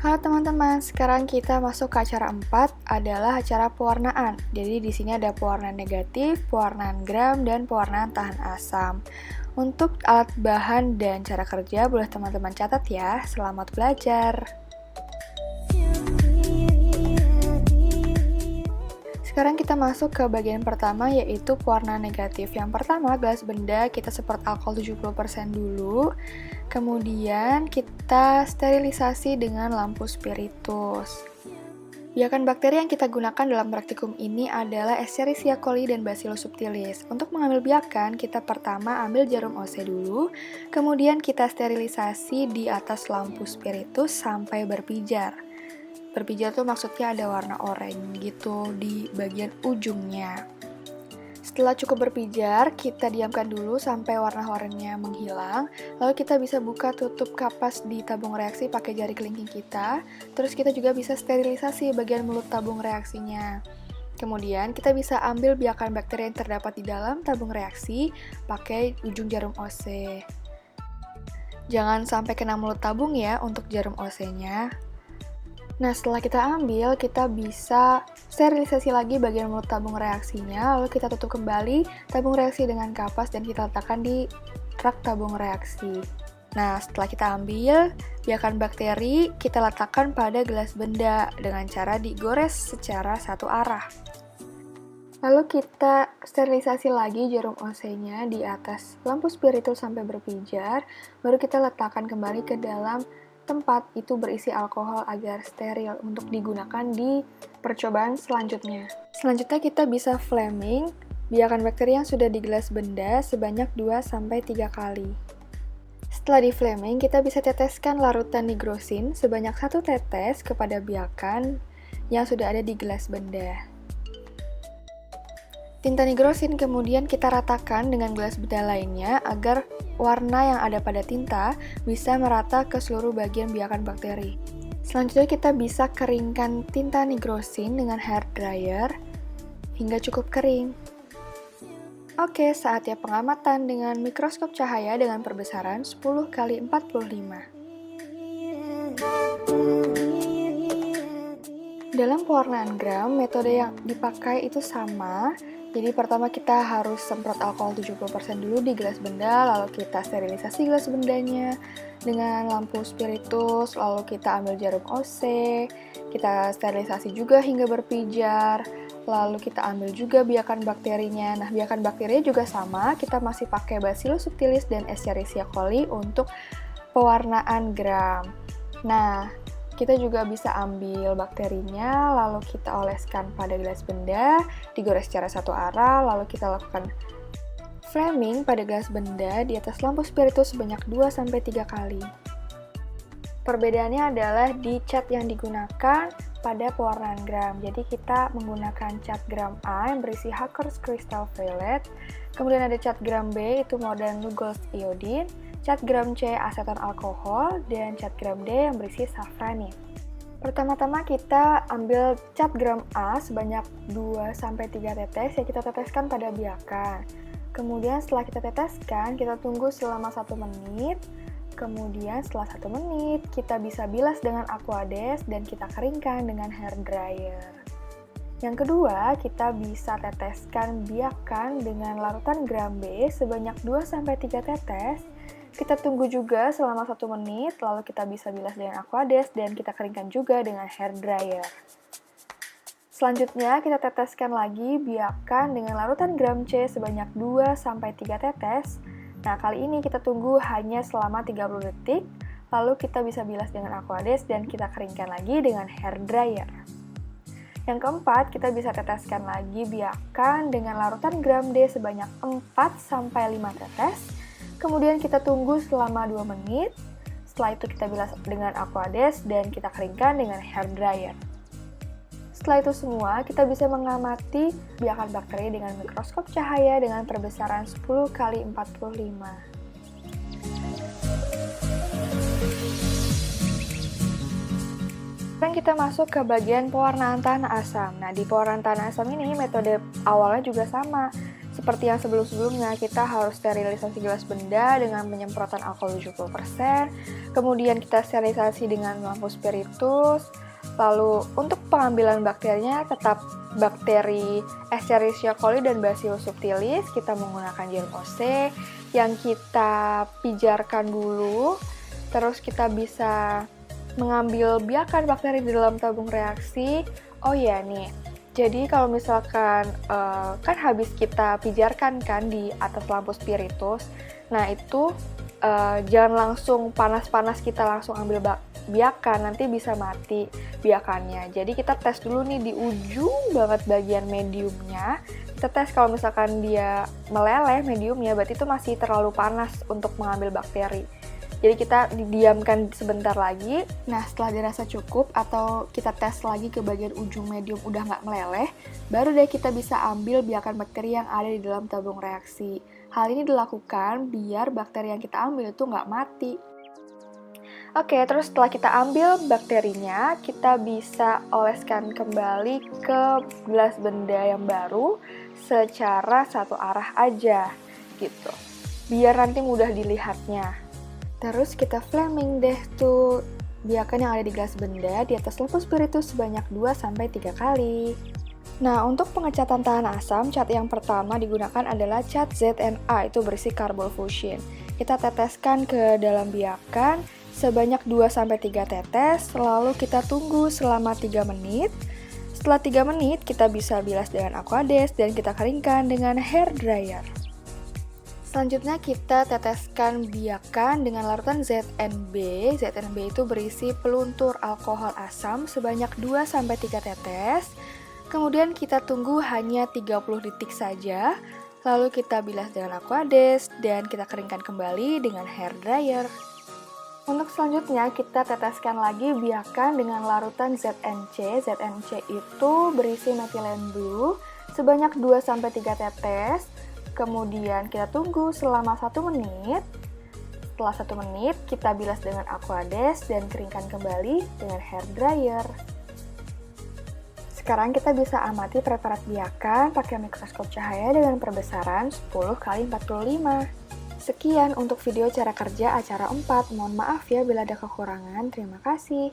Halo teman-teman, sekarang kita masuk ke acara 4 adalah acara pewarnaan. Jadi di sini ada pewarnaan negatif, pewarnaan gram, dan pewarnaan tahan asam. Untuk alat bahan dan cara kerja boleh teman-teman catat ya. Selamat belajar. Sekarang kita masuk ke bagian pertama yaitu pewarnaan negatif. Yang pertama, gelas benda kita semprot alkohol 70% dulu. Kemudian kita sterilisasi dengan lampu spiritus. Biakan bakteri yang kita gunakan dalam praktikum ini adalah Escherichia coli dan Bacillus subtilis. Untuk mengambil biakan, kita pertama ambil jarum OC dulu, kemudian kita sterilisasi di atas lampu spiritus sampai berpijar. Berpijar tuh maksudnya ada warna oranye gitu di bagian ujungnya. Setelah cukup berpijar, kita diamkan dulu sampai warna oranye menghilang. Lalu kita bisa buka tutup kapas di tabung reaksi pakai jari kelingking kita. Terus kita juga bisa sterilisasi bagian mulut tabung reaksinya. Kemudian kita bisa ambil biakan bakteri yang terdapat di dalam tabung reaksi pakai ujung jarum OC. Jangan sampai kena mulut tabung ya untuk jarum OC-nya. Nah, setelah kita ambil, kita bisa sterilisasi lagi bagian mulut tabung reaksinya, lalu kita tutup kembali tabung reaksi dengan kapas dan kita letakkan di rak tabung reaksi. Nah, setelah kita ambil biakan bakteri, kita letakkan pada gelas benda dengan cara digores secara satu arah. Lalu kita sterilisasi lagi jarum OC-nya di atas lampu spiritus sampai berpijar, baru kita letakkan kembali ke dalam tempat itu berisi alkohol agar steril untuk digunakan di percobaan selanjutnya. Selanjutnya kita bisa flaming biakan bakteri yang sudah di gelas benda sebanyak 2-3 kali. Setelah di flaming, kita bisa teteskan larutan nigrosin sebanyak 1 tetes kepada biakan yang sudah ada di gelas benda. Tinta nigrosin kemudian kita ratakan dengan gelas benda lainnya agar warna yang ada pada tinta bisa merata ke seluruh bagian biakan bakteri. Selanjutnya kita bisa keringkan tinta nigrosin dengan hair dryer hingga cukup kering. Oke, saatnya pengamatan dengan mikroskop cahaya dengan perbesaran 10x45. Dalam pewarnaan gram, metode yang dipakai itu sama. Jadi pertama kita harus semprot alkohol 70% dulu di gelas benda, lalu kita sterilisasi gelas bendanya dengan lampu spiritus, lalu kita ambil jarum OC, kita sterilisasi juga hingga berpijar, lalu kita ambil juga biakan bakterinya. Nah, biakan bakterinya juga sama, kita masih pakai Bacillus subtilis dan Escherichia coli untuk pewarnaan gram. Nah, kita juga bisa ambil bakterinya, lalu kita oleskan pada gelas benda, digores secara satu arah, lalu kita lakukan flaming pada gelas benda di atas lampu spiritus sebanyak 2-3 kali. Perbedaannya adalah di cat yang digunakan pada pewarnaan gram. Jadi kita menggunakan cat gram A yang berisi Hacker's Crystal Violet, kemudian ada cat gram B itu Modern Lugol's Iodine, cat gram C aseton alkohol, dan cat gram D yang berisi safranin. Pertama-tama kita ambil cat gram A sebanyak 2-3 tetes yang kita teteskan pada biakan. Kemudian setelah kita teteskan, kita tunggu selama 1 menit. Kemudian setelah 1 menit, kita bisa bilas dengan aquades dan kita keringkan dengan hair dryer. Yang kedua, kita bisa teteskan biakan dengan larutan gram B sebanyak 2-3 tetes. Kita tunggu juga selama 1 menit, lalu kita bisa bilas dengan aquades dan kita keringkan juga dengan hair dryer. Selanjutnya, kita teteskan lagi biakan dengan larutan gram C sebanyak 2-3 tetes. Nah, kali ini kita tunggu hanya selama 30 detik, lalu kita bisa bilas dengan aquades dan kita keringkan lagi dengan hair dryer. Yang keempat, kita bisa teteskan lagi biakan dengan larutan gram D sebanyak 4-5 tetes. Kemudian kita tunggu selama 2 menit, setelah itu kita bilas dengan aquades dan kita keringkan dengan hair dryer. Setelah itu semua, kita bisa mengamati biakan bakteri dengan mikroskop cahaya dengan perbesaran 10x45. Sekarang kita masuk ke bagian pewarnaan tahan asam. Nah, di pewarnaan tahan asam ini metode awalnya juga sama. Seperti yang sebelum-sebelumnya, kita harus sterilisasi gelas benda dengan penyemprotan alkohol 70%, kemudian kita sterilisasi dengan lampu spiritus, lalu untuk pengambilan bakterinya tetap bakteri Escherichia coli dan Bacillus subtilis, kita menggunakan jarum OC yang kita pijarkan dulu, terus kita bisa mengambil biakan bakteri di dalam tabung reaksi. Oh ya nih, jadi kalau misalkan kan habis kita pijarkan kan di atas lampu spiritus, nah itu jangan langsung panas-panas kita langsung ambil biakan, nanti bisa mati biakannya. Jadi kita tes dulu nih di ujung banget bagian mediumnya. Kita tes kalau misalkan dia meleleh mediumnya, berarti itu masih terlalu panas untuk mengambil bakteri. Jadi kita didiamkan sebentar lagi. Nah, setelah dirasa cukup atau kita tes lagi ke bagian ujung medium udah nggak meleleh, baru deh kita bisa ambil biakan bakteri yang ada di dalam tabung reaksi. Hal ini dilakukan biar bakteri yang kita ambil itu nggak mati. Oke, terus setelah kita ambil bakterinya, kita bisa oleskan kembali ke gelas benda yang baru secara satu arah aja, gitu. Biar nanti mudah dilihatnya. Terus kita flaming deh tuh biakan yang ada di gelas benda di atas lampu spiritus sebanyak 2-3 kali. Nah, untuk pengecatan tahan asam, cat yang pertama digunakan adalah cat ZNA, itu berisi carbol fusion. Kita teteskan ke dalam biakan sebanyak 2-3 tetes, lalu kita tunggu selama 3 menit. Setelah 3 menit, kita bisa bilas dengan aquades dan kita keringkan dengan hair dryer. Selanjutnya kita teteskan biakan dengan larutan ZNB. ZNB itu berisi peluntur alkohol asam sebanyak 2-3 tetes. Kemudian kita tunggu hanya 30 detik saja. Lalu kita bilas dengan aquades dan kita keringkan kembali dengan hair dryer. Untuk selanjutnya kita teteskan lagi biakan dengan larutan ZNC. ZNC itu berisi methylene blue sebanyak 2-3 tetes. Kemudian kita tunggu selama 1 menit. Setelah 1 menit, kita bilas dengan aquades dan keringkan kembali dengan hair dryer. Sekarang kita bisa amati preparat biakan pakai mikroskop cahaya dengan perbesaran 10x45. Sekian untuk video cara kerja acara 4. Mohon maaf ya bila ada kekurangan. Terima kasih.